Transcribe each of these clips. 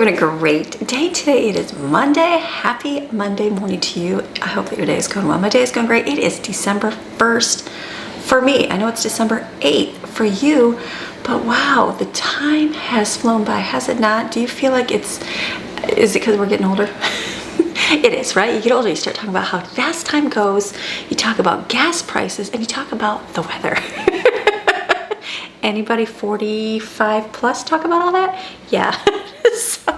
having a great day today. It is Monday. Happy Monday morning to you. I hope that your day is going well. My day is going great. It is December 1st for me. I know it's December 8th for you, but wow, the time has flown by, has it not? Do you feel like is it because we're getting older? It is, right? You get older, you start talking about how fast time goes. You talk about gas prices and you talk about the weather. Anybody 45 plus talk about all that? Yeah. So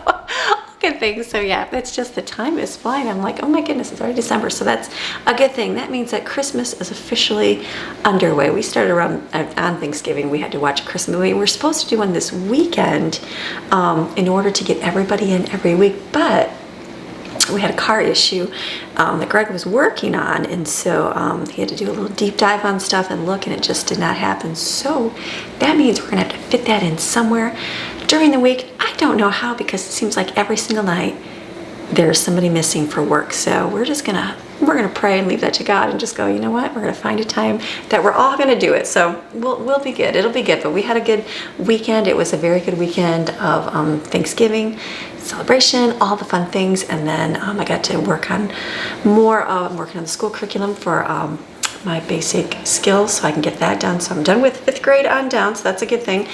good things. So yeah, it's just the time is flying. I'm like, oh my goodness, it's already December. So that's a good thing. That means that Christmas is officially underway. We started around on Thanksgiving. We had to watch a Christmas movie. We're supposed to do one this weekend in order to get everybody in every week, but we had a car issue that Greg was working on, and so he had to do a little deep dive on stuff and look, and it just did not happen. So that means we're gonna have to fit that in somewhere during the week. I don't know how, because it seems like every single night there's somebody missing for work. So we're gonna pray and leave that to God and just go, you know what, we're gonna find a time that we're all gonna do it. So we'll be good. It'll be good. But we had a good weekend. It was a very good weekend of Thanksgiving celebration, all the fun things, and then I got to work on more of, I'm working on the school curriculum for my basic skills, so I can get that done. So I'm done with 5th grade on down, so that's a good thing.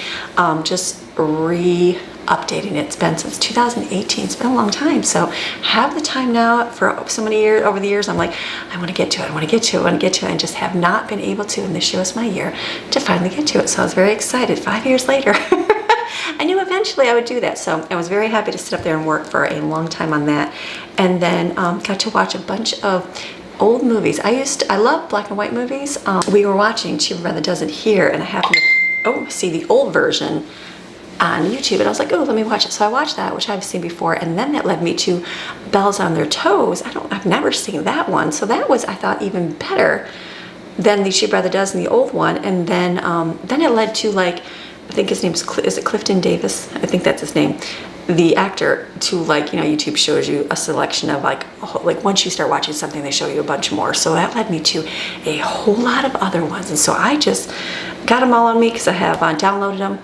Just updating it. It's been since 2018. It's been a long time, so have the time now for so many years. Over the years, I'm like, I want to get to it, I want to get to it, I want to get to it, and just have not been able to, and this year was my year to finally get to it. So I was very excited. 5 years later. I knew eventually I would do that, so I was very happy to sit up there and work for a long time on that, and then got to watch a bunch of old movies. I love black and white movies. We were watching She Rather Does It Here, and I happened to see the old version on YouTube, and I was like, oh, let me watch it. So I watched that, which I've seen before, and then that led me to Bells on Their Toes. I've never seen that one, so that was, I thought, even better than the She Rather Does in the old one. And then it led to, like, I think his name's is it Clifton Davis? I think that's his name, the actor. To, like, you know, YouTube shows you a selection of like once you start watching something, they show you a bunch more. So that led me to a whole lot of other ones, and so I just got them all on me because I have downloaded them,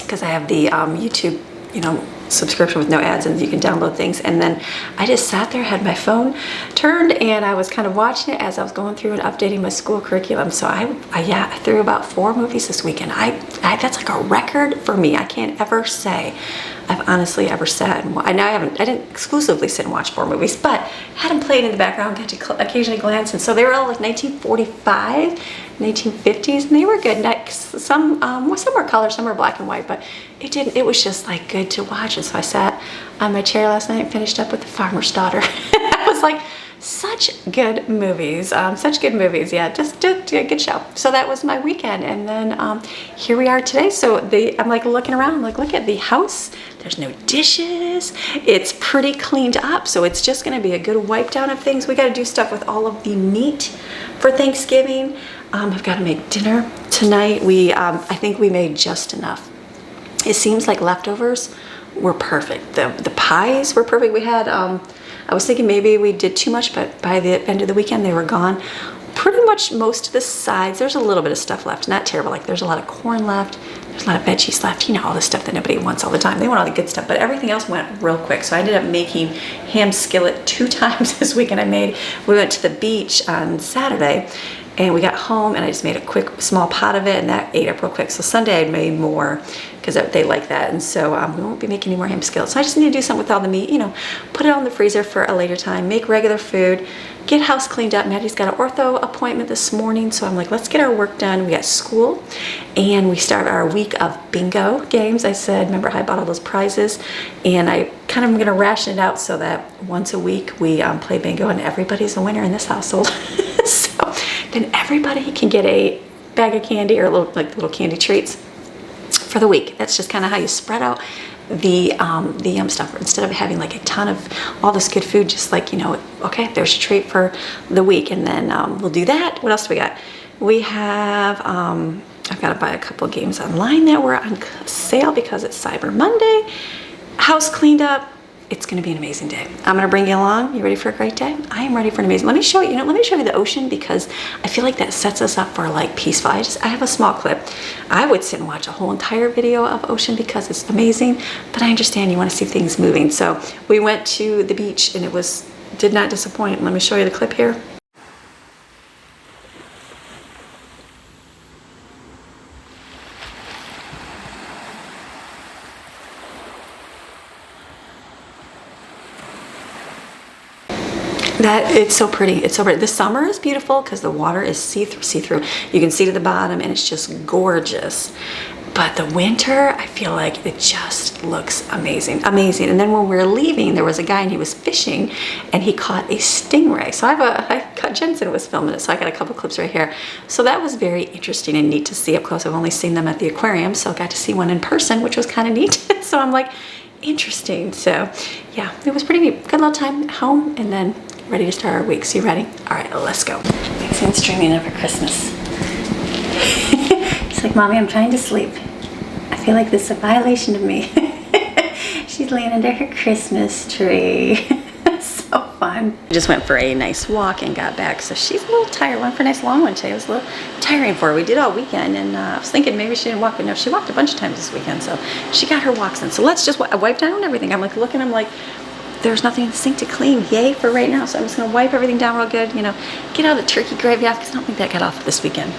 because I have the YouTube, you know, subscription with no ads, and you can download things. And then I just sat there, had my phone turned, and I was kind of watching it as I was going through and updating my school curriculum. So I threw about 4 movies this weekend. That's like a record for me. I can't ever say I've honestly ever sat and I didn't exclusively sit and watch 4 movies, but had them playing in the background, got to occasionally glance, and so they were all like 1945, 1950s, and they were good. Some were color, some were black and white, but it was just like good to watch. And so I sat on my chair last night and finished up with The Farmer's Daughter. I was like, such good movies, yeah, just a good show. So that was my weekend, and then here we are today. So I'm like looking around, I'm like, look at the house, there's no dishes, it's pretty cleaned up, so it's just gonna be a good wipe down of things. We got to do stuff with all of the meat for Thanksgiving. I've got to make dinner tonight. I think we made just enough. It seems like leftovers were perfect. The pies were perfect. We had I was thinking maybe we did too much, but by the end of the weekend, they were gone. Pretty much most of the sides, there's a little bit of stuff left, not terrible. Like there's a lot of corn left, there's a lot of veggies left, you know, all the stuff that nobody wants all the time. They want all the good stuff, but everything else went real quick. So I ended up making ham skillet 2 times this weekend. We went to the beach on Saturday, and we got home, and I just made a quick small pot of it, and that ate up real quick. So Sunday I made more, because they like that, and so we won't be making any more ham skillets. So I just need to do something with all the meat, you know, put it on the freezer for a later time, make regular food, get house cleaned up. Maddie's got an ortho appointment this morning, so I'm like, let's get our work done. We got school, and we start our week of bingo games. I said, remember I bought all those prizes, and I kind of am gonna ration it out so that once a week we play bingo, and everybody's a winner in this household. So then everybody can get a bag of candy, or little candy treats for the week. That's just kind of how you spread out the yum stuff, instead of having like a ton of all this good food. Just like, you know, okay, there's a treat for the week, and then we'll do that. What else do we got? We have I've got to buy a couple of games online that were on sale because it's Cyber Monday. House cleaned up, it's gonna be an amazing day. I'm gonna bring you along. You ready for a great day? I am ready for an amazing, let me show you, let me show you the ocean, because I feel like that sets us up for like peaceful. I have a small clip. I would sit and watch a whole entire video of ocean because it's amazing, but I understand you wanna see things moving. So we went to the beach and did not disappoint. Let me show you the clip here. It's so pretty. It's so pretty. The summer is beautiful because the water is see-through. You can see to the bottom and it's just gorgeous. But the winter, I feel like it just looks amazing, amazing. And then when we were leaving, there was a guy and he was fishing and he caught a stingray. So Jensen was filming it, so I got a couple clips right here. So that was very interesting and neat to see up close. I've only seen them at the aquarium, so I got to see one in person, which was kind of neat. So I'm like, interesting. So yeah, it was pretty neat. Good little time at home and then ready to start our week. So you ready? All right, let's go. Maxine streaming over Christmas. She's like, Mommy, I'm trying to sleep. I feel like this is a violation of me. She's laying under her Christmas tree. So fun. Just went for a nice walk and got back. So she's a little tired. Went for a nice long one today. It was a little tiring for her. We did all weekend and I was thinking maybe she didn't walk, but no, she walked a bunch of times this weekend. So she got her walks in. So let's just wipe down everything. I'm like looking, I'm like, there's nothing in the sink to clean, yay for right now. So I'm just gonna wipe everything down real good, get all the turkey gravy off because I don't think that got off this weekend.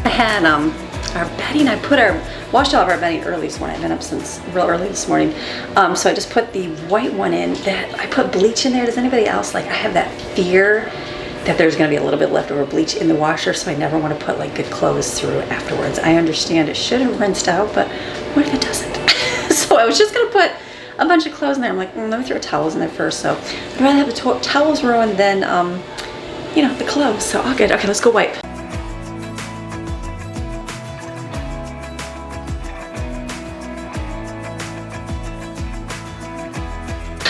I had our bedding, washed all of our bedding early this morning. I've been up since real early this morning. So I just put the white one in that I put bleach in there. Does anybody else, I have that fear that there's gonna be a little bit leftover bleach in the washer, so I never wanna put good clothes through afterwards. I understand it should have rinsed out, but what if it doesn't? So I was just gonna put a bunch of clothes in there. I'm like, let me throw towels in there first. So I'd rather have the towels ruined than, the clothes. So all good. Okay, let's go wipe.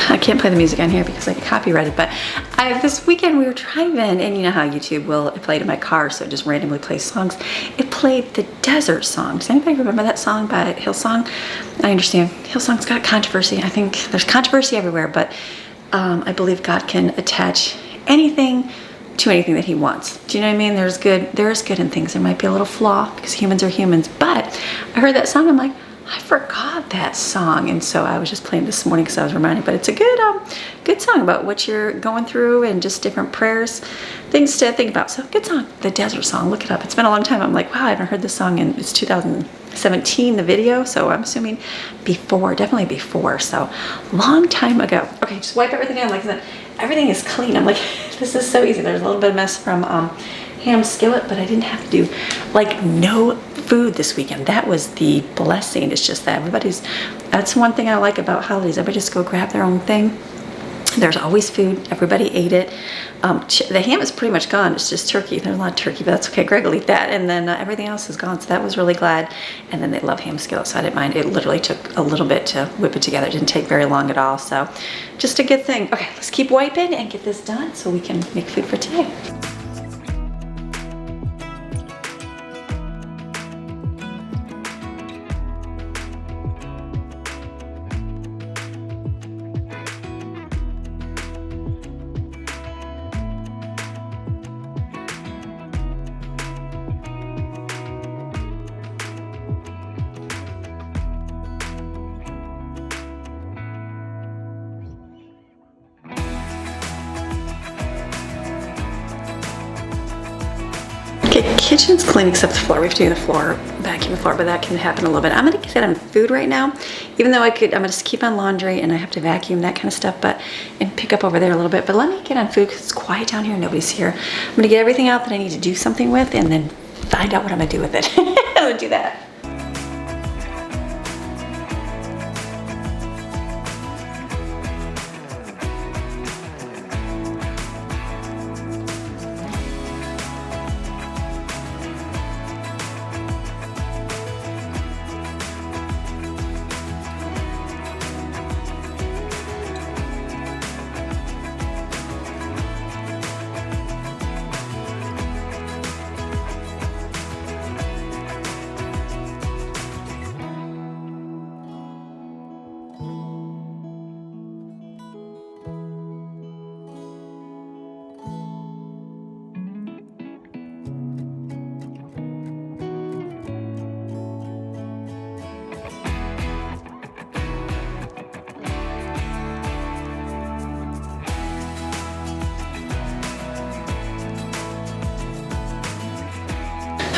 I can't play the music on here because I get copyrighted, but this weekend we were driving and you know how YouTube will, it played in my car, so it just randomly plays songs. It played the Desert Song. Does anybody remember that song by Hillsong? I understand Hillsong's got controversy. I think there's controversy everywhere, but I believe God can attach anything to anything that he wants. Do you know what I mean? There is good in things. There might be a little flaw because humans are humans, but I heard that song, I'm like, I forgot that song, and so I was just playing this morning because I was reminded. But it's a good song about what you're going through and just different prayers, things to think about. So good song, the Desert Song. Look it up. It's been a long time. I'm like, wow, I haven't heard this song, and it's 2017 the video, so I'm assuming definitely before. So long time ago. Okay, just wipe everything down. Like I said, everything is clean. I'm like, this is so easy. There's a little bit of mess from ham skillet, but I didn't have to do no food this weekend. That was the blessing. It's just that that's one thing I like about holidays. Everybody just go grab their own thing. There's always food. Everybody ate it. The ham is pretty much gone. It's just turkey. There's a lot of turkey, but that's okay. Greg will eat that. And then everything else is gone. So that was really glad. And then they love ham skillet, so I didn't mind. It literally took a little bit to whip it together. It didn't take very long at all. So just a good thing. Okay, let's keep wiping and get this done so we can make food for today. kitchen's clean except the floor. We have to do the floor, vacuum the floor, but that can happen a little bit. I'm gonna get on food right now, even though I'm gonna just keep on laundry and I have to vacuum, that kind of stuff, and pick up over there a little bit. But let me get on food because it's quiet down here, nobody's here. I'm gonna get everything out that I need to do something with and then find out what I'm gonna do with it. I'm gonna do that.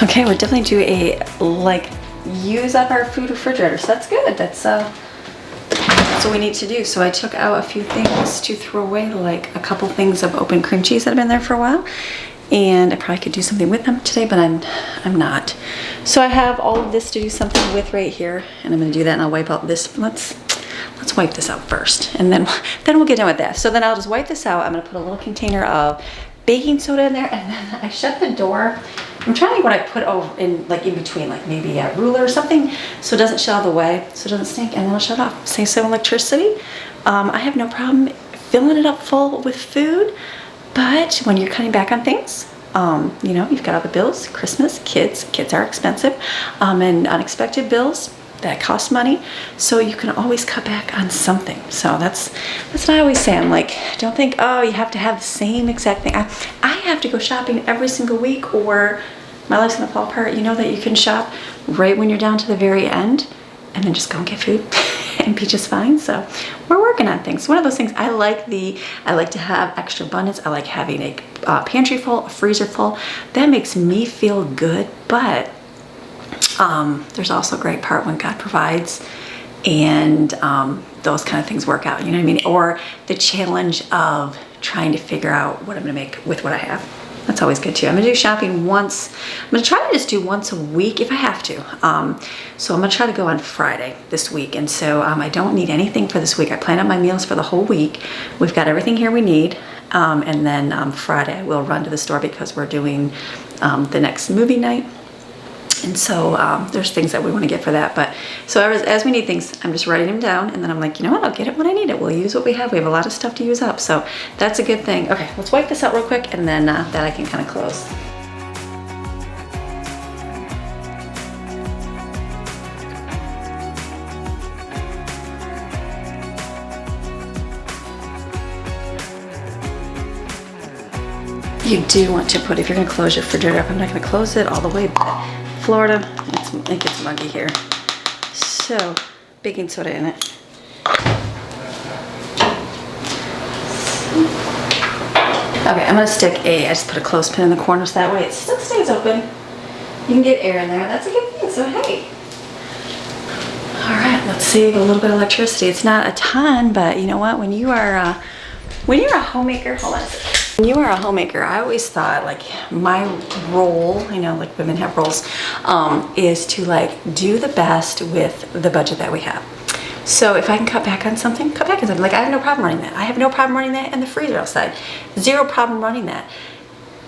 Okay, we're definitely do a use up our food refrigerator, so that's good. That's what we need to do. So I took out a few things to throw away, like a couple things of open cream cheese that have been there for a while, and I probably could do something with them today, but I'm not. So I have all of this to do something with right here, and I'm gonna do that, and I'll wipe out this. Let's wipe this out first, and then we'll get done with that. So then I'll just wipe this out. I'm gonna put a little container of baking soda in there, and then I shut the door. I'm trying to think what I put over in between, like maybe a ruler or something, so it doesn't shut all the way, so it doesn't stink, and then it'll shut off. Save some electricity. I have no problem filling it up full with food, but when you're cutting back on things, you know, you've got all the bills, Christmas, kids are expensive, and unexpected bills that cost money, so you can always cut back on something. So that's what I always say. I'm like, don't think, oh, you have to have the same exact thing. I have to go shopping every single week or my life's gonna fall apart. You know that you can shop right when you're down to the very end and then just go and get food and be just fine. So we're working on things. One of those things, I like to have extra abundance. I like having a pantry full, a freezer full. That makes me feel good, but there's also a great part when God provides and those kind of things work out, you know what I mean? Or the challenge of trying to figure out what I'm gonna make with what I have. That's always good too. I'm gonna do shopping once. I'm gonna try to just do once a week if I have to. So I'm gonna try to go on Friday this week. And so I don't need anything for this week. I plan out my meals for the whole week. We've got everything here we need. And then Friday we'll run to the store because we're doing the next movie night. And so there's things that we want to get for that. But so as we need things, I'm just writing them down, and then I'm like, you know what, I'll get it when I need it. We'll use what we have. We have a lot of stuff to use up, so that's a good thing. Okay, let's wipe this out real quick, and then that I can kind of close. You do want to put, if you're gonna close your refrigerator up, I'm not gonna close it all the way, but Florida, it gets muggy here. So, baking soda in it. Okay, I'm gonna stick I just put a clothespin in the corner so that way it still stays open. You can get air in there, that's a good thing, so hey. All right, let's save a little bit of electricity. It's not a ton, but you know what, when you're a homemaker, hold on a second. When you are a homemaker, I always thought like my role, you know, like women have roles, is to like do the best with the budget that we have. So if I can cut back on something, cut back on something. Like I have no problem running that. I have no problem running that in the freezer outside. Zero problem running that.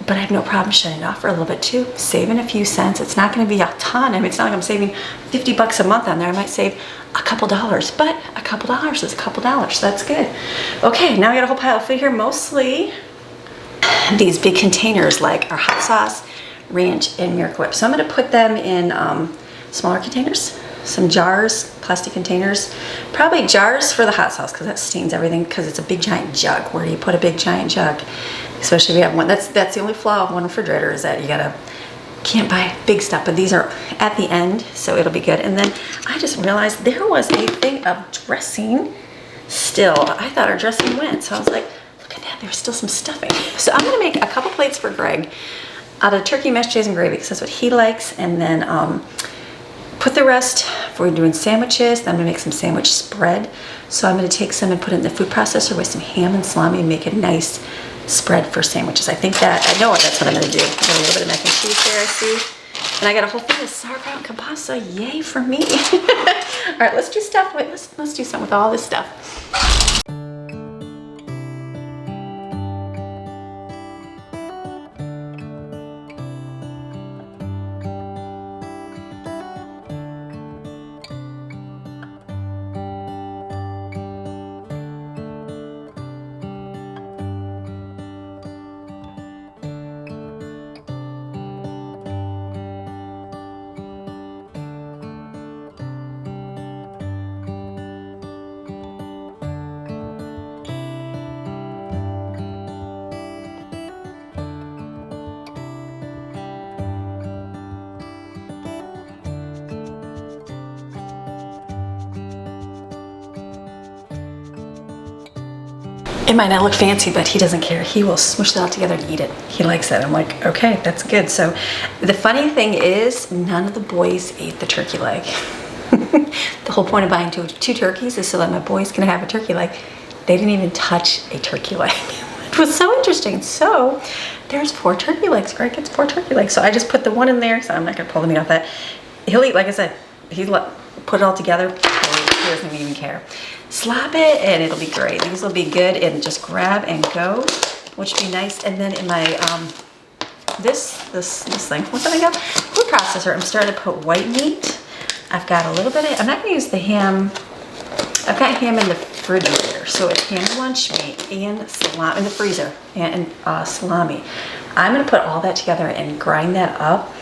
But I have no problem shutting it off for a little bit too. Saving a few cents. It's not gonna be a ton. I mean, it's not like I'm saving 50 bucks a month on there. I might save a couple dollars, but a couple dollars is a couple dollars. So that's good. Okay, now I got a whole pile of food here, mostly these big containers like our hot sauce, ranch, and Miracle Whip. So I'm gonna put them in smaller containers, some jars, plastic containers, probably jars for the hot sauce because that stains everything because it's a big giant jug. Where do you put a big giant jug? Especially if you have one. That's the only flaw of one refrigerator is that you can't buy big stuff, but these are at the end, so it'll be good. And then I just realized there was a thing of dressing still. I thought our dressing went, so I was like, look at that, there's still some stuffing. So I'm gonna make a couple plates for Greg. out of turkey, mashed potatoes, and gravy, because that's what he likes. And then put the rest, if we're doing sandwiches, then I'm gonna make some sandwich spread. So I'm gonna take some and put it in the food processor with some ham and salami and make a nice spread for sandwiches. I know that's what I'm gonna do. I got a little bit of mac and cheese there, I see. And I got a whole thing of sauerkraut and kielbasa, yay for me. All right, let's do stuff, let's do something with all this stuff. It might not look fancy, but he doesn't care. He will smush it all together and eat it. He likes it. I'm like, okay, that's good. So the funny thing is, none of the boys ate the turkey leg. The whole point of buying two turkeys is so that my boys can have a turkey leg. They didn't even touch a turkey leg. It was so interesting. So there's 4 turkey legs. Greg gets 4 turkey legs. So I just put the one in there, so I'm not gonna pull the meat off that. He'll eat, like I said, put it all together. He doesn't even care. Slap it and it'll be great. These will be good and just grab and go, which would be nice. And then in my this thing, what did I got? Food processor. I'm starting to put white meat. I've got a little bit of, I'm not gonna use the ham. I've got ham in the refrigerator, so it's ham lunch meat and salami in the freezer and salami. I'm gonna put all that together and grind that up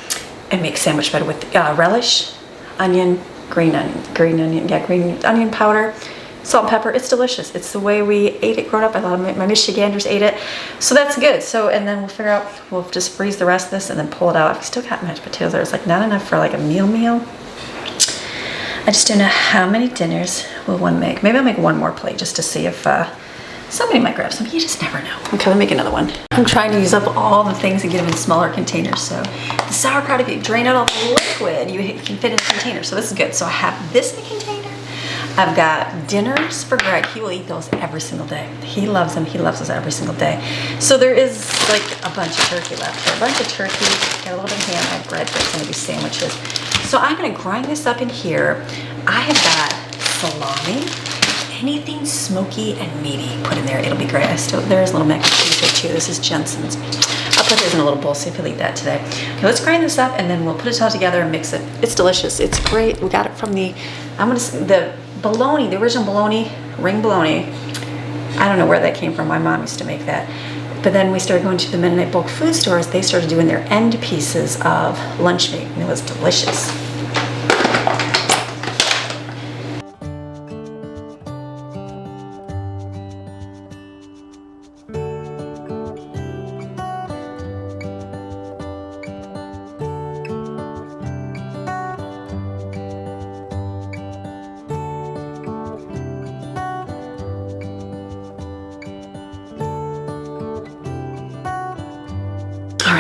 and make sandwich bread with relish, onion, green onion powder, salt and pepper. It's delicious. It's the way we ate it growing up. I love it. My Michiganders ate it. So that's good. So, and then we'll figure out, we'll just freeze the rest of this and then pull it out. I've still got mashed potatoes there. It's like not enough for like a meal. I just don't know how many dinners will one make. Maybe I'll make one more plate just to see if somebody might grab some. You just never know. Okay, let me make another one. I'm trying to use up all the things and get them in smaller containers. So the sauerkraut, if you drain out all the liquid, you can fit in a container. So this is good. So I have this in a container. I've got dinners for Greg. He will eat those every single day. He loves them. He loves those every single day. So there is like a bunch of turkey left here. A bunch of turkey. Got a little bit of ham. I have bread for some of these sandwiches. So I'm going to grind this up in here. I have got salami. Anything smoky and meaty, put in there. It'll be great. There's a little mac and cheese here too. This is Jensen's. I'll put this in a little bowl, see if he'll eat that today. Okay, let's grind this up and then we'll put it all together and mix it. It's delicious. It's great. We got it from the bologna, the original bologna, ring bologna. I don't know where that came from. My mom used to make that. But then we started going to the Mennonite bulk food stores. They started doing their end pieces of lunch meat and it was delicious.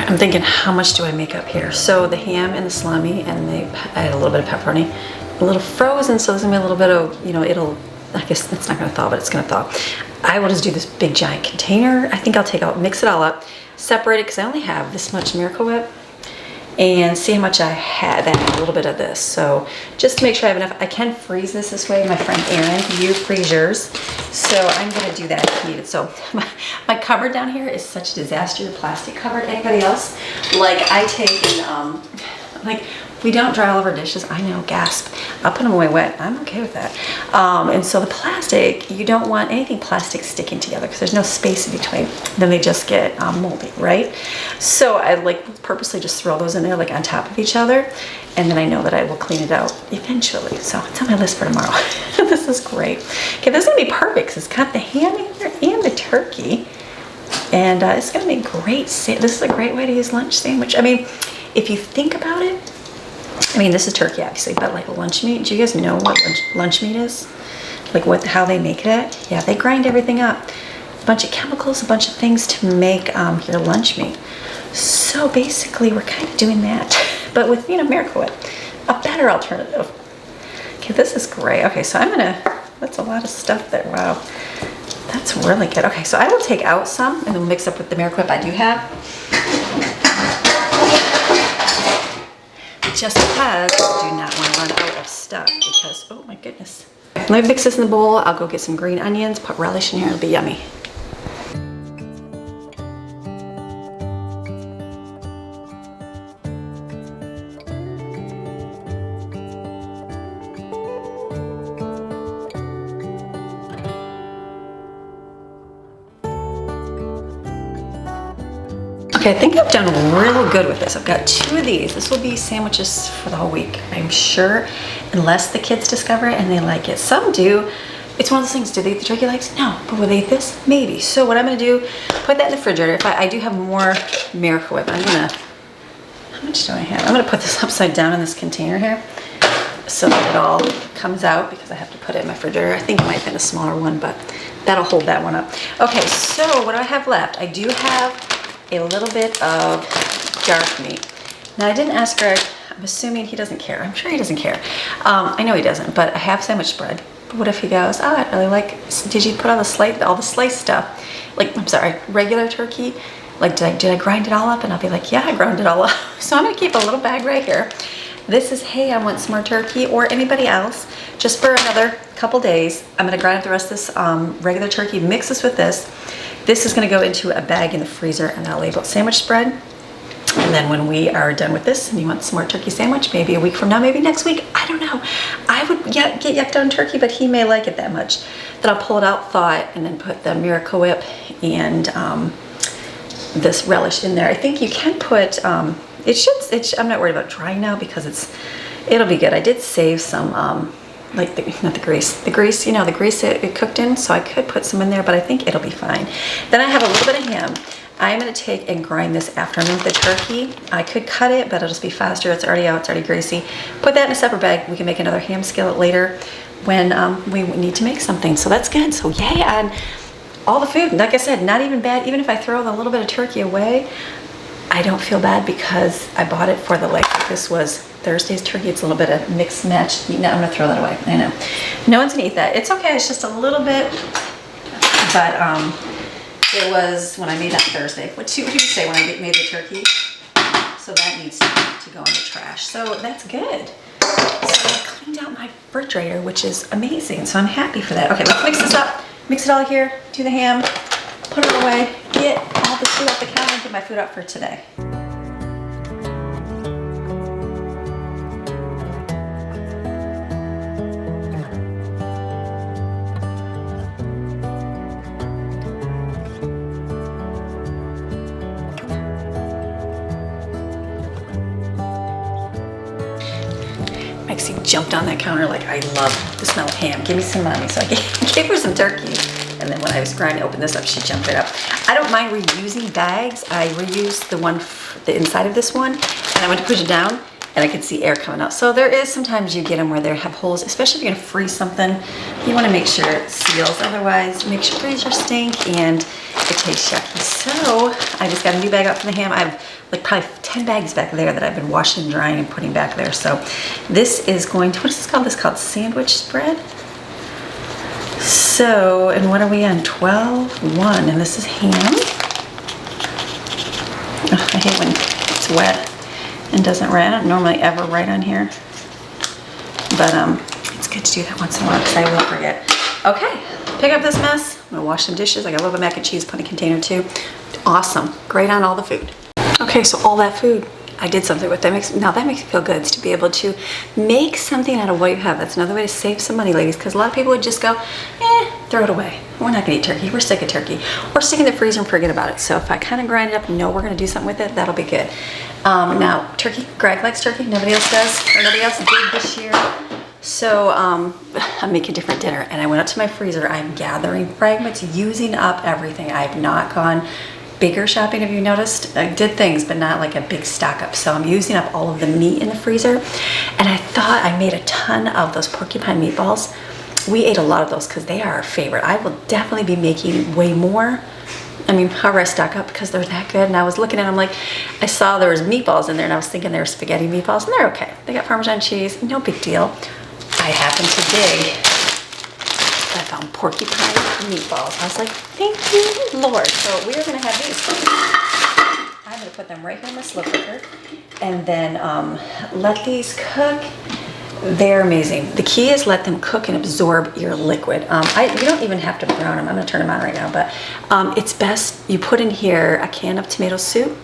I'm thinking, how much do I make up here? So the ham and the salami, and I had a little bit of pepperoni, a little frozen, so there's gonna be a little bit of, I guess it's not gonna thaw, but it's gonna thaw. I will just do this big giant container. I think I'll mix it all up, separate it, because I only have this much Miracle Whip, and see how much I had, a little bit of this. So just to make sure I have enough, I can freeze this way. My friend Erin, you freeze yours. So I'm gonna do that if needed. So my cupboard down here is such a disaster, the plastic cupboard. Anybody else? Like I take and, we don't dry all of our dishes. I know, gasp. I'll put them away wet. I'm okay with that. And so the plastic, you don't want anything plastic sticking together because there's no space in between. Then they just get moldy, right? So I purposely just throw those in there on top of each other. And then I know that I will clean it out eventually. So it's on my list for tomorrow. This is great. Okay, this is gonna be perfect because it's got the ham in here and the turkey. And it's gonna be great. This is a great way to use lunch sandwich. I mean, if you think about it, this is turkey obviously, but like lunch meat, do you guys know what lunch meat is? How they make it? Yeah, they grind everything up. A bunch of chemicals, a bunch of things to make your lunch meat. So basically we're kind of doing that, but with, you know, Miracle Whip, a better alternative. Okay, this is great. Okay, so I'm gonna, that's a lot of stuff there, wow. That's really good. Okay, so I will take out some and then mix up with the Miracle Whip I do have. Just because I do not want to run out of stuff because, oh my goodness. Let me mix this in the bowl. I'll go get some green onions, put relish in here, it'll be yummy. Okay, I think I've done real good with this. I've got 2 of these. This will be sandwiches for the whole week, I'm sure, unless the kids discover it and they like it. Some do. It's one of those things, do they eat the turkey legs? No, but will they eat this? Maybe. So what I'm gonna do, put that in the refrigerator. If I do have more Miracle Whip, I'm gonna, how much do I have? I'm gonna put this upside down in this container here so that it all comes out because I have to put it in my refrigerator. I think it might have been a smaller one, but that'll hold that one up. Okay, so what do I have left? I do have a little bit of dark meat. Now I didn't ask Greg, I'm assuming he doesn't care. I'm sure he doesn't care. I know he doesn't, but I have sandwich bread. But what if he goes, oh, I really like, did you put all the sliced stuff? Like, I'm sorry, regular turkey? Like, did I grind it all up? And I'll be like, yeah, I ground it all up. So I'm gonna keep a little bag right here. This is, hey, I want some more turkey, or anybody else, just for another couple days. I'm gonna grind up the rest of this regular turkey, mix this with this. This is gonna go into a bag in the freezer and I'll label it sandwich spread. And then when we are done with this and you want some more turkey sandwich, maybe a week from now, maybe next week, I don't know. I would get yucked on turkey, but he may like it that much. Then I'll pull it out, thaw it, and then put the Miracle Whip and this relish in there. I think you can put, I'm not worried about drying now because it'll be good. I did save some, like not the grease, you know, the grease it cooked in, so I could put some in there, but I think it'll be fine. Then I have a little bit of ham. I'm gonna take and grind this after I make the turkey. I could cut it, but it'll just be faster. It's already out, it's already greasy. Put that in a separate bag. We can make another ham skillet later when we need to make something. So that's good. So yay on all the food. Like I said, not even bad. Even if I throw the little bit of turkey away, I don't feel bad because I bought it for the, like, this was Thursday's turkey. It's a little bit of mixed match. No, I'm gonna throw that away. I know. No one's gonna eat that. It's okay, it's just a little bit, but it was when I made that Thursday. What did you say when I made the turkey? So that needs to go in the trash. So that's good. So I cleaned out my refrigerator, which is amazing. So I'm happy for that. Okay, let's mix this up. Mix it all here, do the ham, put it away, get all the food off the counter, and get my food out for today. Maxie jumped on that counter like, I love the smell of ham. Give me some money. So I gave her some turkey. And then when I was grinding to open this up, she jumped right up. I don't mind reusing bags. I reused the inside of this one, and I went to push it down, and I could see air coming out. So there is sometimes you get them where they have holes, especially if you're gonna freeze something. You wanna make sure it seals, otherwise it makes your freezer stink and it tastes yucky. So I just got a new bag out from the ham. I have like probably 10 bags back there that I've been washing and drying and putting back there. So this is going to, what is this called? This is called sandwich spread. So, and what are we on? 12/1, and this is ham. Oh, I hate when it's wet and doesn't write. I don't normally ever write on here, but it's good to do that once in a while because I will forget. Okay, pick up this mess. I'm gonna wash some dishes. I got a little bit of mac and cheese, put in a container too. Awesome, great on all the food. Okay, so all that food, I did something with that. Now that makes me feel good, to be able to make something out of what you have. That's another way to save some money, ladies, because a lot of people would just go, throw it away. We're not gonna eat turkey, we're sick of turkey. Or stick it in the freezer and forget about it. So if I kind of grind it up and know we're gonna do something with it, that'll be good. Now, turkey, Greg likes turkey, nobody else does, or nobody else did this year. So I'm making a different dinner, and I went up to my freezer. I'm gathering fragments, using up everything. I've not gone bigger shopping, have you noticed? I did things, but not like a big stock up. So I'm using up all of the meat in the freezer. And I thought I made a ton of those porcupine meatballs. We ate a lot of those because they are our favorite. I will definitely be making way more I mean, however I stock up because they're that good. And I was looking at them like, I saw there was meatballs in there and I was thinking they were spaghetti meatballs and they're okay. They got Parmesan cheese, no big deal. I happened to dig. I found porcupine meatballs. I was like, thank you, Lord. So we are gonna have these. I'm gonna put them right here in the slow cooker and then let these cook. They're amazing. The key is let them cook and absorb your liquid. You don't even have to brown them. I'm gonna turn them on right now, but it's best you put in here a can of tomato soup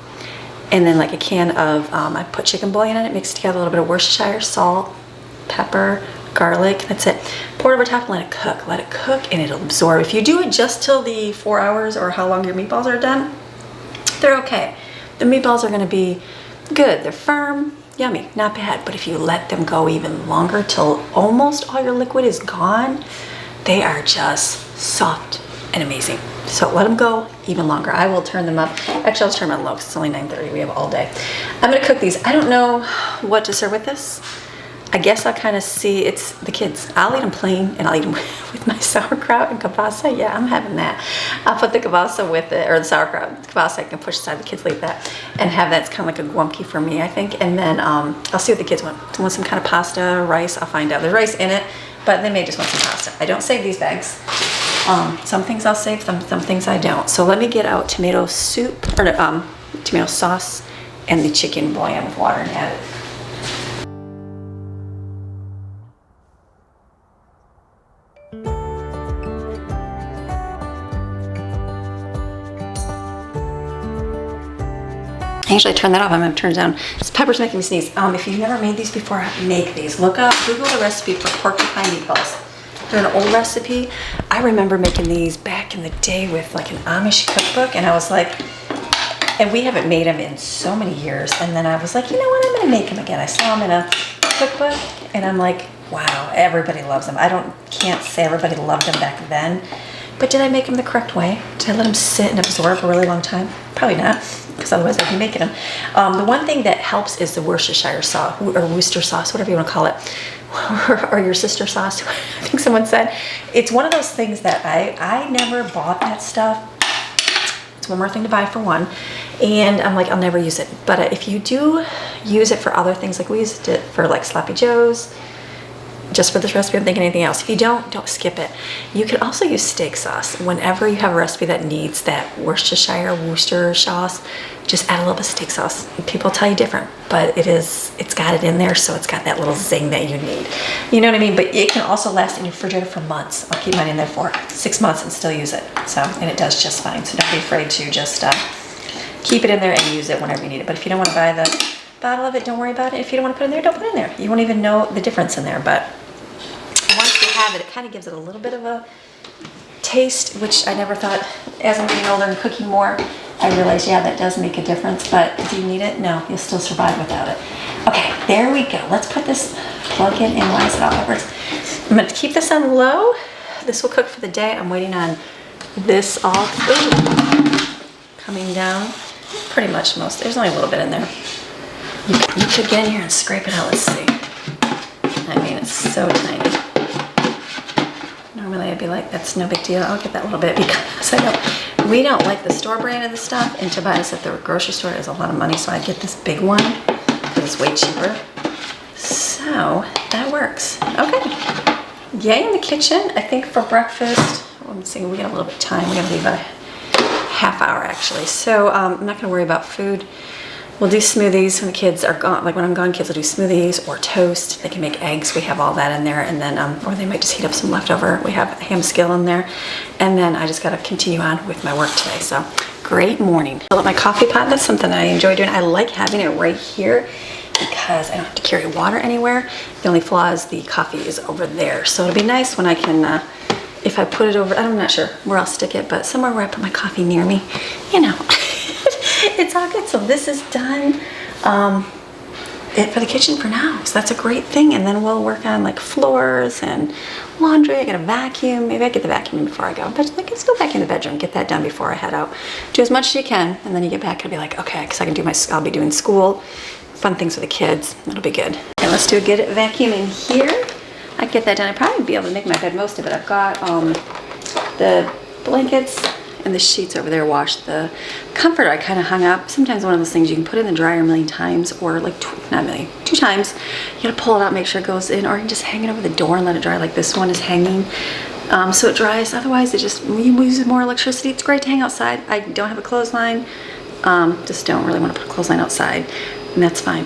and then like a can of, I put chicken bouillon in it, mixed together a little bit of Worcestershire, salt, pepper, garlic, that's it. Pour it over top and let it cook and it'll absorb. If you do it just till the 4 hours or how long your meatballs are done, they're okay. The meatballs are gonna be good. They're firm, yummy, not bad. But if you let them go even longer till almost all your liquid is gone, they are just soft and amazing. So let them go even longer. I will turn them up. Actually, I'll turn them on low because it's only 9:30. We have all day. I'm gonna cook these. I don't know what to serve with this. I guess I'll kind of see, it's the kids. I'll eat them plain and I'll eat them with my sauerkraut and kielbasa. Yeah, I'm having that. I'll put the kielbasa with it, or the sauerkraut, the kielbasa I can push aside, the kids like that, and have that. It's kind of like a guamki for me, I think. And then I'll see what the kids want. If they want some kind of pasta, rice, I'll find out. There's rice in it, but they may just want some pasta. I don't save these bags. Some things I'll save, some things I don't. So let me get out tomato soup, or tomato sauce, and the chicken bouillon with water and add it. I usually turn that off. I'm going to turn it down. This pepper's making me sneeze. If you've never made these before, make these. Look up, Google the recipe for porcupine meatballs. They're an old recipe. I remember making these back in the day with like an Amish cookbook, and I was like, and we haven't made them in so many years. And then I was like, you know what? I'm going to make them again. I saw them in a cookbook, and I'm like, wow, everybody loves them. Can't say everybody loved them back then, but did I make them the correct way? Did I let them sit and absorb a really long time? Probably not, because otherwise I'd be making them. The one thing that helps is the Worcestershire sauce, or Worcester sauce, whatever you want to call it, or your sister sauce, I think someone said. It's one of those things that I never bought that stuff. It's one more thing to buy for one. And I'm like, I'll never use it. But if you do use it for other things, like we used it for like Sloppy Joes, just for this recipe, I'm thinking anything else. If you don't skip it. You can also use steak sauce. Whenever you have a recipe that needs that Worcester sauce, just add a little bit of steak sauce. People tell you different, but it's got it in there, so it's got that little zing that you need. You know what I mean? But it can also last in your refrigerator for months. I'll keep mine in there for 6 months and still use it. So, and it does just fine. So don't be afraid to just keep it in there and use it whenever you need it. But if you don't want to buy the bottle of it, don't worry about it. If you don't want to put it in there, don't put it in there. You won't even know the difference in there. But once you have it, it kind of gives it a little bit of a taste, which I never thought. As I'm getting older and cooking more, I realized, yeah, that does make a difference. But if you need it, no, you'll still survive without it. Okay, there we go. Let's put this plug in, and why is it all backwards? I'm going to keep this on low. This will cook for the day. I'm waiting on this all coming down. Pretty much most. There's only a little bit in there. You could get in here and scrape it out. Let's see. I mean, it's so tiny. Normally I'd be like, that's no big deal. I'll get that little bit because we don't like the store brand of the stuff, and to buy this at the grocery store is a lot of money, so I get this big one because it's way cheaper. So that works. Okay. Yay in the kitchen. I think for breakfast, let's see, we got a little bit of time. We're going to leave a half hour actually. So I'm not going to worry about food. We'll do smoothies when the kids are gone. Like when I'm gone, kids will do smoothies or toast. They can make eggs. We have all that in there. And then, or they might just heat up some leftover. We have a ham skill in there. And then I just got to continue on with my work today. So great morning. Fill up my coffee pot. That's something I enjoy doing. I like having it right here because I don't have to carry water anywhere. The only flaw is the coffee is over there. So it'll be nice when I can, if I put it over, I'm not sure where I'll stick it, but somewhere where I put my coffee near me, you know. It's all good. So this is done it for the kitchen for now. So that's a great thing. And then we'll work on like floors and laundry. I got a vacuum. Maybe I get the vacuum in before I go. But like, let's go back in the bedroom, get that done before I head out. Do as much as you can, and then you get back and be like, okay, because I'll be doing school, fun things with the kids. It'll be good. And let's do a good vacuum in here. I get that done. I'd probably be able to make my bed most of it. I've got the blankets and the sheets over there washed. The comforter I kind of hung up. Sometimes one of those things you can put in the dryer a million times, or like not a million, 2 times. You gotta pull it out, make sure it goes in, or you can just hang it over the door and let it dry like this one is hanging. So it dries. Otherwise, it just uses more electricity. It's great to hang outside. I don't have a clothesline. Just don't really want to put a clothesline outside, and that's fine.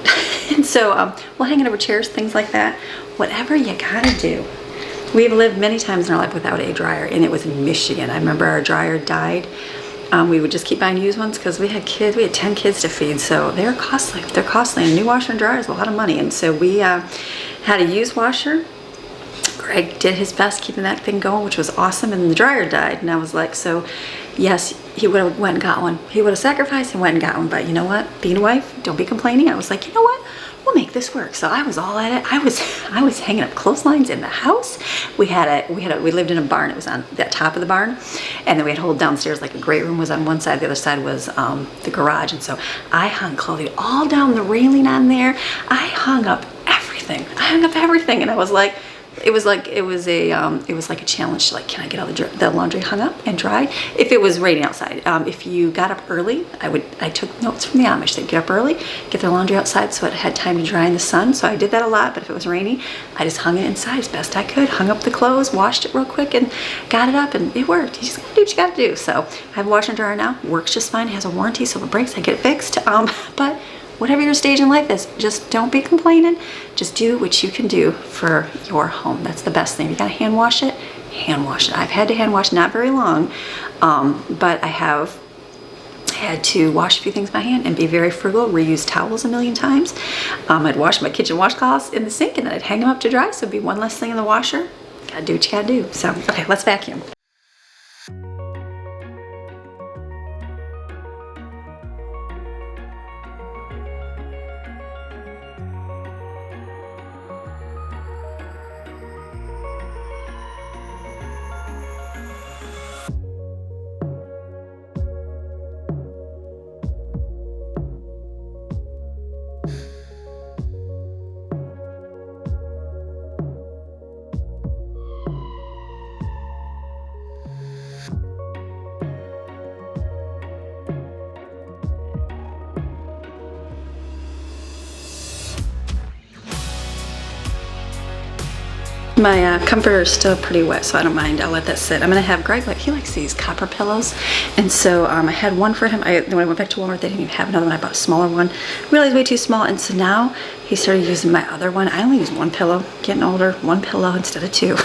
And so we'll hang it over chairs, things like that. Whatever you gotta do. We've lived many times in our life without a dryer, and it was in Michigan. I remember our dryer died. We would just keep buying used ones because we had kids. We had 10 kids to feed, so they're costly. They're costly, and a new washer and dryer is a lot of money. And so we had a used washer. Greg did his best keeping that thing going, which was awesome, and the dryer died. And I was like, so yes, he would have went and got one. He would have sacrificed and went and got one. But you know what? Being a wife, don't be complaining. I was like, you know what? We'll make this work. So I was all at it. I was hanging up clotheslines in the house. We lived in a barn. It was on the top of the barn, and then we had a whole downstairs, like a great room was on one side. The other side was the garage. And so I hung clothing all down the railing on there. I hung up everything. And I was like, it was like a challenge. Like, can I get all the laundry hung up and dried? If it was raining outside. If you got up early, I took notes from the Amish. They'd get up early, get their laundry outside so it had time to dry in the sun. So I did that a lot. But if it was rainy, I just hung it inside as best I could. Hung up the clothes, washed it real quick, and got it up, and it worked. You just gotta do what you gotta do. So I have a washer and dryer now. Works just fine. It has a warranty, so if it breaks, I get it fixed. But whatever your stage in life is, just don't be complaining. Just do what you can do for your home. That's the best thing. You gotta hand wash it, hand wash it. I've had to hand wash, not very long, but I have had to wash a few things by hand and be very frugal, reuse towels a million times. I'd wash my kitchen washcloths in the sink, and then I'd hang them up to dry, so it'd be one less thing in the washer. Gotta do what you gotta do. So, okay, let's vacuum. My comforter is still pretty wet, so I don't mind. I'll let that sit. I'm gonna have Greg, like, he likes these copper pillows, and so I had one for him. When I went back to Walmart, they didn't even have another one. I bought a smaller one. Realized way too small, and so now he started using my other one. I only use one pillow. Getting older, one pillow instead of 2.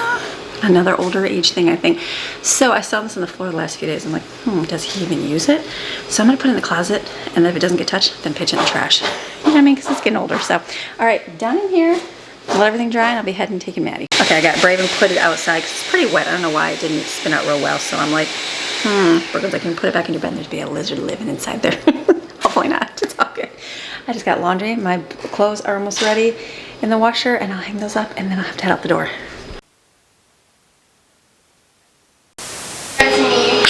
Another older age thing, I think. So I saw this on the floor the last few days. I'm like, does he even use it? So I'm gonna put it in the closet, and then if it doesn't get touched, then pitch it in the trash. You know what I mean? Because it's getting older. So, all right, done in here. Let everything dry, and I'll be heading taking Maddie. Okay, I got Brave and put it outside because it's pretty wet. I don't know why it didn't spin out real well. So I'm like, Brooklyn's like, can you put it back in your bed? There'd be a lizard living inside there. Hopefully not. It's all good. I just got laundry. My clothes are almost ready in the washer, and I'll hang those up, and then I'll have to head out the door.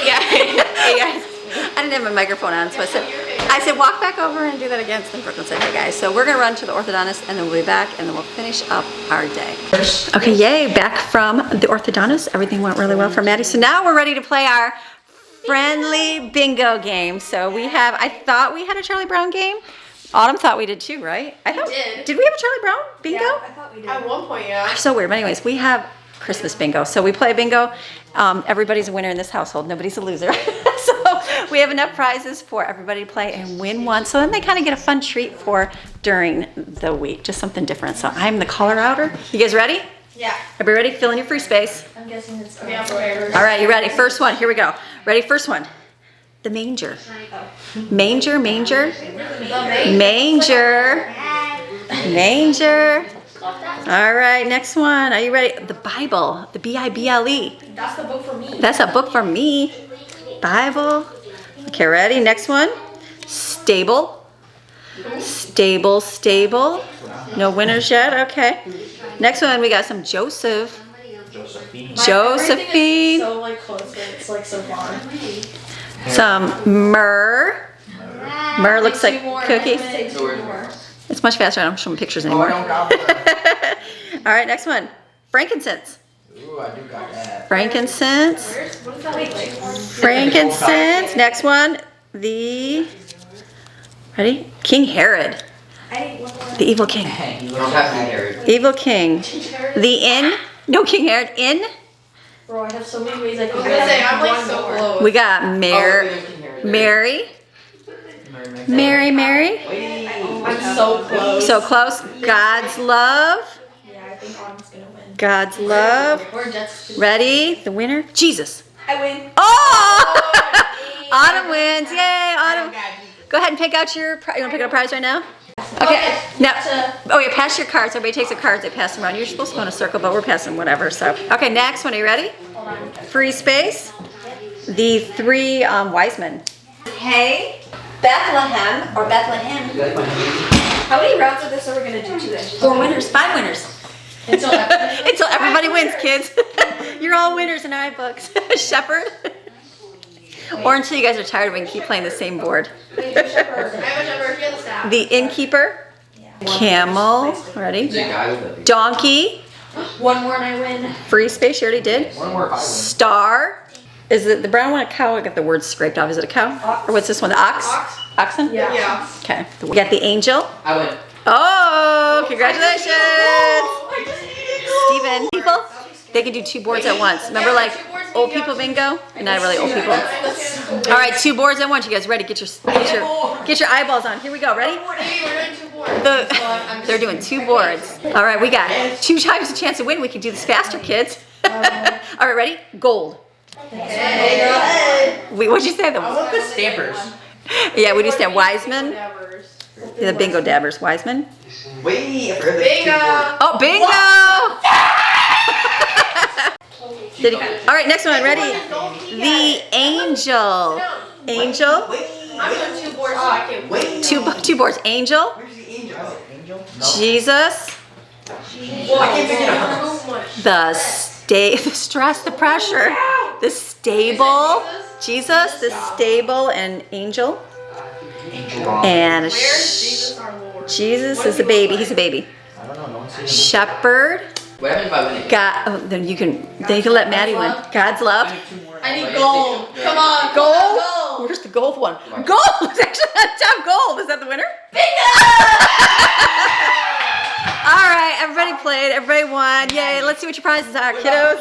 Yeah. Hey guys, I didn't have my microphone on, so I said walk back over and do that again. So then Brooklyn said, hey guys, so we're gonna run to the orthodontist, and then we'll be back, and then we'll finish up our day. Okay, yay, back from the orthodontist. Everything went really well for Maddie. So now we're ready to play our friendly bingo game. So we have, I thought we had a Charlie Brown game. Autumn thought we did too, right? We did. Did we have a Charlie Brown bingo? Yeah, I thought we did. At one point, yeah. So weird, but anyways, we have Christmas bingo. So we play bingo. Everybody's a winner in this household. Nobody's a loser. So we have enough prizes for everybody to play and win one. So then they kind of get a fun treat for during the week, just something different. So I'm the caller outer. You guys ready? Yeah. Everybody ready? Fill in your free space. I'm guessing it's All right, you ready? First one. Here we go. Ready? First one. The manger. Manger, manger. Manger. Manger. All right, next one. Are you ready? The Bible. The B-I-B-L-E. That's the book for me. That's a book for me. Bible. Okay, ready? Next one. Stable. Stable, stable. No winners yet? Okay. Next one, we got some Joseph. Josephine. So like close, but it's like so far. Some myrrh. Myrrh looks like cookies. It's much faster. I don't show them pictures anymore. All right, next one. Frankincense. Ooh, I do got that. Frankincense. What is that like? Frankincense. Next one. The, ready? King Herod. The evil king. You don't have to Harry. Evil king. The inn. No, King Herod. Inn. Bro, I have so many ways I I can was gonna say, I'm like so close. We got Mary. Mary. Mary. I'm so close. So close. God's love. Yeah, I think Autumn's gonna win. God's love. Or Jets. Ready? The winner? Jesus. I win. Oh! Autumn wins. Yay, Autumn. Go ahead and pick out your prize. You want to pick out a prize right now? Okay. Now, oh yeah, pass your cards. Everybody takes their cards. They pass them around. You're supposed to go in a circle, but we're passing whatever. So, okay, next one. Are you ready? Free space. The three wise men. Hey, Bethlehem or Bethlehem. How many rounds of this are we gonna do today? 4 winners, 5 winners. Until everybody. Until everybody wins, kids. You're all winners in our books. Shepherd. Or until you guys are tired, we can keep playing the same board. I have a shepherd. He has a staff. The innkeeper. Camel. Ready? Donkey. One more and I win. Free space. You already did. One more 5 wins. Star. Is it the brown one a cow? I got the word scraped off. Is it a cow? Or what's this one? The ox? Ox? Oxen? Yeah. Yeah. Okay. We got the angel. I win. Oh, congratulations. I just needed Steven. People, they can do 2 boards at once. Remember like old people bingo? Not really old people. All right, 2 boards at once. You guys ready? Get your eyeballs on. Here we go. Ready? Hey, we're doing 2 boards. They're doing 2 boards. All right, we got 2 times the chance to win. We can do this faster, kids. All right, ready? Gold. What'd you say? I want the stampers. Yeah, we do stand Wiseman. The bingo dabbers, Wiseman. Wait, I forgot the Bingo. Oh, bingo! Did he, all right, next one. Ready? The angel. Angel. I'm doing 2 boards so I can win. Two boards. Angel. Where's the angel? Oh, angel? No. Jesus. I can't pick it up. The stress, the pressure. The stable. Jesus. The stable and angel. And Where's Jesus our Lord? Jesus is a baby. He's a baby. I don't know. No one's saying. Shepherd. What happens if I win? God. Oh, then you can let Maddie win. God's love. I need gold. Come on. Gold. Where's the gold one? Gold is actually on top. Gold. Is that the winner? All right, everybody played. Everybody won. Yay! Let's see what your prizes are, kiddos.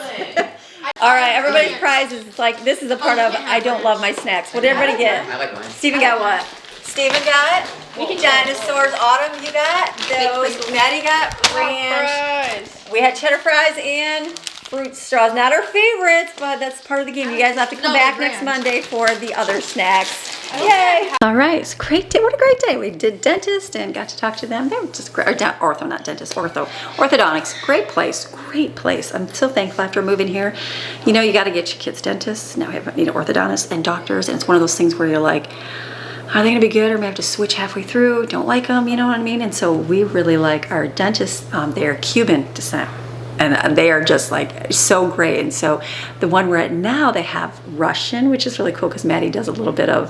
All right, everybody's prizes. It's like this is a part of I don't love my snacks. What did everybody get? I like mine. Steven got what? Steven got dinosaurs. Autumn, you got those. Maddie got ranch. We had cheddar fries and fruit straws. Not our favorites, but that's part of the game. You guys have to come back next Monday for the other snacks. Yay! All right, it's a great day. What a great day. We did dentist and got to talk to them. They were just great. Ortho, not dentist. Orthodontics. Great place. Great place. I'm so thankful after moving here. You know, you got to get your kids dentists. Now we have orthodontists and doctors, and it's one of those things where you're like, are they going to be good, or may I have to switch halfway through? Don't like them, you know what I mean? And so we really like our dentists. They're Cuban descent. And they are just like so great. And so the one we're at now, they have Russian, which is really cool because Maddie does a little bit of,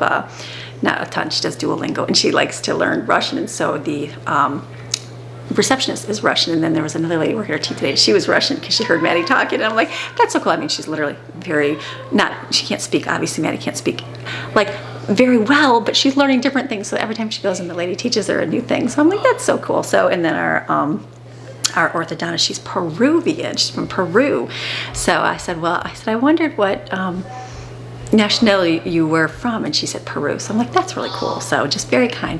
not a ton, she does Duolingo, and she likes to learn Russian. And so the receptionist is Russian. And then there was another lady working her teeth today. She was Russian because she heard Maddie talking. And I'm like, that's so cool. I mean, she's literally she can't speak, obviously Maddie can't speak like very well, but she's learning different things. So every time she goes and the lady teaches her a new thing. So I'm like, that's so cool. So, and then our orthodontist, she's Peruvian, she's from Peru. So I said, I wondered what nationality you were from, and she said Peru. So I'm like, that's really cool. So just very kind,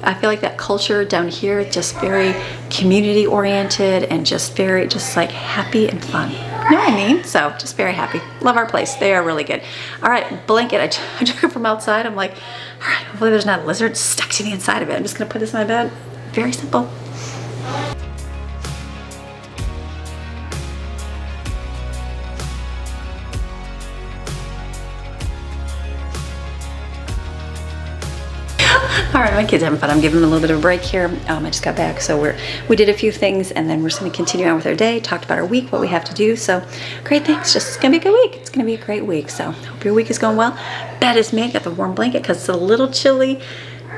I feel like that culture down here, just very community oriented and just like happy and fun. You know what I mean? So just very happy. Love our place. They are really good. All right, blanket, I took it from outside. I'm like, all right, hopefully there's not a lizard stuck to the inside of it. I'm just gonna put this in my bed. Very simple. All right, my kids are having fun. I'm giving them a little bit of a break here. I just got back, so we did a few things, and then we're just going to continue on with our day. Talked about our week, what we have to do. So great things. It's going to be a good week. It's going to be a great week. So hope your week is going well. Bed is made. Got the warm blanket because it's a little chilly.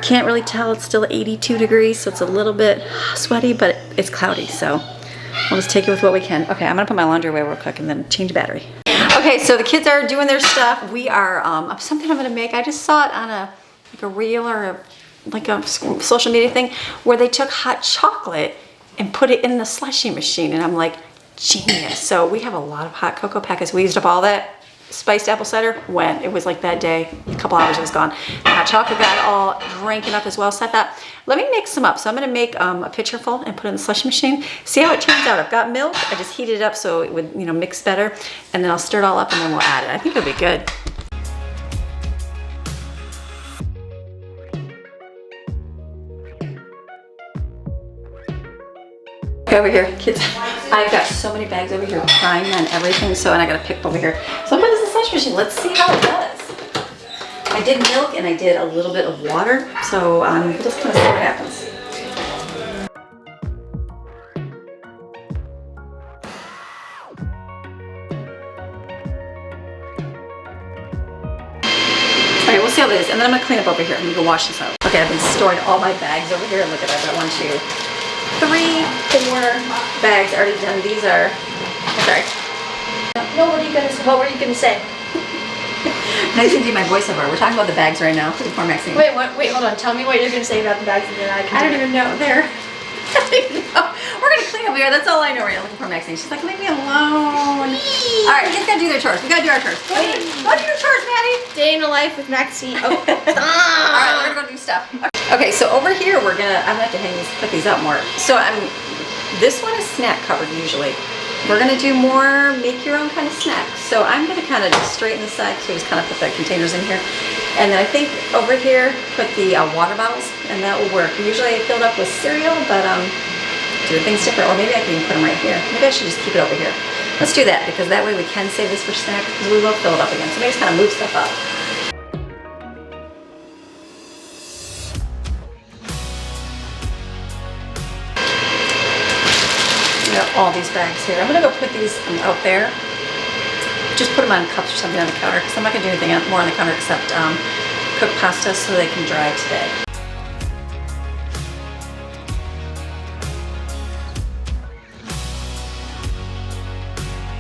Can't really tell. It's still 82 degrees, so it's a little bit sweaty, but it's cloudy. So We'll just take it with what we can. Okay, I'm gonna put my laundry away real quick and then change battery. Okay, so the kids are doing their stuff. We are, something I'm gonna make. I just saw it on like a reel or like a social media thing where they took hot chocolate and put it in the slushie machine. And I'm like, genius. So we have a lot of hot cocoa packets. We used up all that spiced apple cider when it was like that day, a couple hours it was gone. The hot chocolate got all drinking up as well. So I thought, let me mix some up. So I'm gonna make a pitcher full and put it in the slushie machine. See how it turns out. I've got milk. I just heated it up so it would, you know, mix better. And then I'll stir it all up and then we'll add it. I think it'll be good. Okay, over here, kids. I've got so many bags over here crying on everything, so, and I gotta pick over here. So I'm putting this in the slushie machine. Let's see how it does. I did milk and I did a little bit of water, so we'll just kind of see what happens. All right, we'll see how it is, and then I'm gonna clean up over here. I'm gonna go wash this out. Okay, I've been storing all my bags over here. Look at that, I've got 1, 2, 3, 4 bags already done. These are, sorry. No, what were you gonna say? Nice to do my voiceover. We're talking about the bags right now before Maxine. Wait, what? Wait, hold on. Tell me what you're gonna say about the bags and then I can. I don't even know. They're. I don't even know. We're gonna clean up here. That's all I know right now. Looking for Maxine. She's like, leave me alone. All right, kids gotta do their chores. We gotta do our chores. Go do your chores, Maddie. Day in the life with Maxine. Oh. All right, we're gonna go do stuff. Okay, so over here we're gonna. I'm gonna have to put these up more. So this one is snack covered usually. We're gonna do more make your own kind of snacks. So I'm gonna kind of just straighten the side, so we just kind of put the containers in here. And then I think over here, put the water bottles, and that will work. Usually I fill it up with cereal, but do things different. Or maybe I can even put them right here. Maybe I should just keep it over here. Let's do that, because that way we can save this for snacks, because we will fill it up again. So maybe just kind of move stuff up. All these bags here. I'm gonna go put these out there. Just put them on cups or something on the counter, because I'm not gonna do anything more on the counter except cook pasta so they can dry today.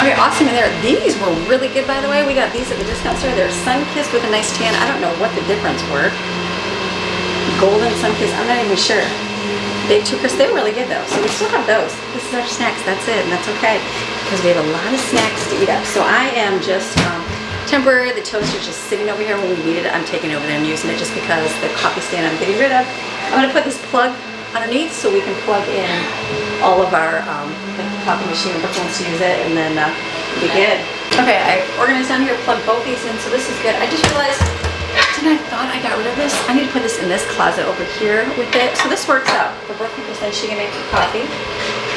Okay, awesome in there. These were really good, by the way. We got these at the discount store. They're sun-kissed with a nice tan. I don't know what the difference were. Golden sun-kissed, I'm not even sure. Baked 2 crisp, they were really good though. So we still have those. This is our snacks, that's it, and that's okay. Because we have a lot of snacks to eat up. So I am just temporary, the toaster's just sitting over here when we need it. I'm taking it over there and using it just because the coffee stand I'm getting rid of. I'm gonna put this plug underneath so we can plug in all of our like the coffee machine if wants to use it, and then we'll be good. Okay, I organized down here, plugged both these in, so this is good. I just realized, I thought I got rid of this. I need to put this in this closet over here with it. So this works out. For Brooke, because then she can make her coffee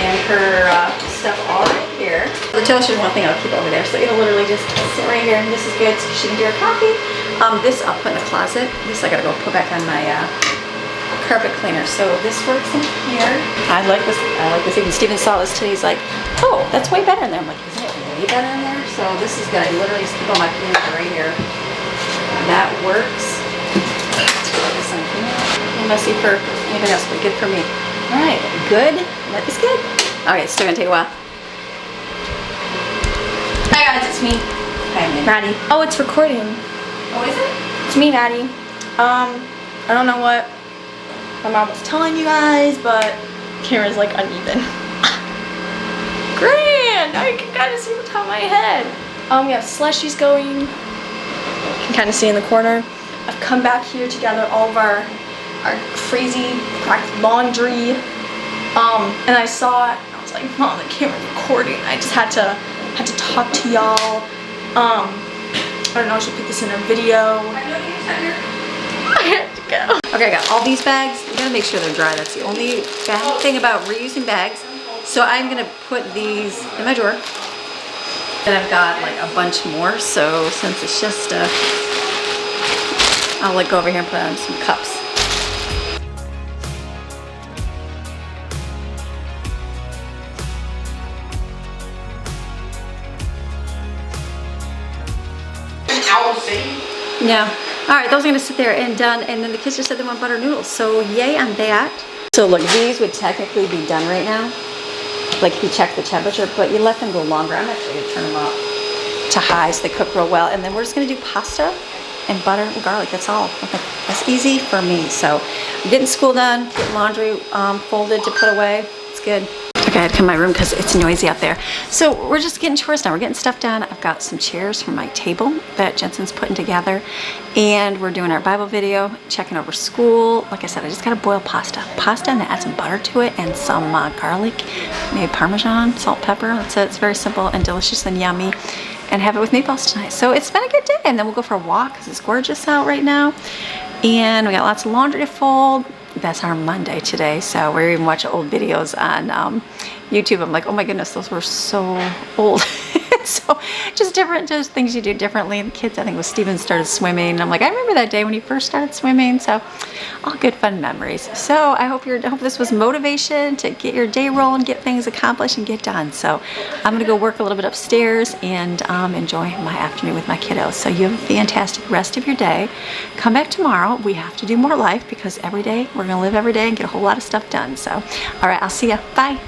and her stuff all right here. The toaster is one thing I'll keep over there. So it'll literally just sit right here, and this is good so she can do her coffee. This I'll put in the closet. This I gotta go put back on my carpet cleaner. So this works in here. I like this. Even Steven saw this today. He's like, oh, that's way better in there. I'm like, isn't it way better in there? So this is good. I literally just keep all my cleaner right here. That works. Messy for anybody else, but good for me. All right, good. That is good. Okay, it's still gonna take a while. Hi guys, it's me, Hi, Maddie. Oh, it's recording. Oh, is it? It's me, Maddie. I don't know what my mom was telling you guys, but camera's like uneven. Grand! Now you can kind of see the top of my head. We have slushies going. You can kind of see in the corner. I've come back here to gather all of our crazy cracked laundry. And I saw it, and I was like, Mom, the camera's recording. I just had to talk to y'all. I don't know, I should put this in a video. I have to go. Okay, I got all these bags. You gotta make sure they're dry. That's the only bad thing about reusing bags. So I'm gonna put these in my drawer. And I've got like a bunch more. So since it's just I'll like go over here and put on some cups. Yeah. All right, those are gonna sit there and done. And then the kids just said they want butter noodles. So yay on that. So look, these would technically be done right now. like if you check the temperature, but you let them go longer. I'm actually gonna turn them up to high so they cook real well. And then we're just gonna do pasta and butter and garlic. That's all. Okay. That's easy for me. So I'm getting school done, getting laundry folded to put away. It's good. Okay, I had to come to my room because it's noisy out there. So we're just getting chores now. We're getting stuff done. I've got some chairs from my table that Jensen's putting together. And we're doing our Bible video, checking over school. Like I said, I just got to boil pasta. Pasta and add some butter to it and some garlic, maybe Parmesan, salt, pepper. That's it. It's very simple and delicious and yummy. And have it with meatballs tonight. So it's been a good day. And then we'll go for a walk because it's gorgeous out right now. And we got lots of laundry to fold. That's our Monday today. So we're even watching old videos on YouTube. I'm like, oh my goodness, those were so old. So just things you do differently. The kids, I think it was Steven, started swimming. And I'm like, I remember that day when he first started swimming. So all good fun memories. So I hope this was motivation to get your day rolling, get things accomplished and get done. So I'm gonna go work a little bit upstairs and enjoy my afternoon with my kiddos. So you have a fantastic rest of your day. Come back tomorrow. We have to do more life because every day we're gonna live every day and get a whole lot of stuff done. So all right, I'll see ya. Bye.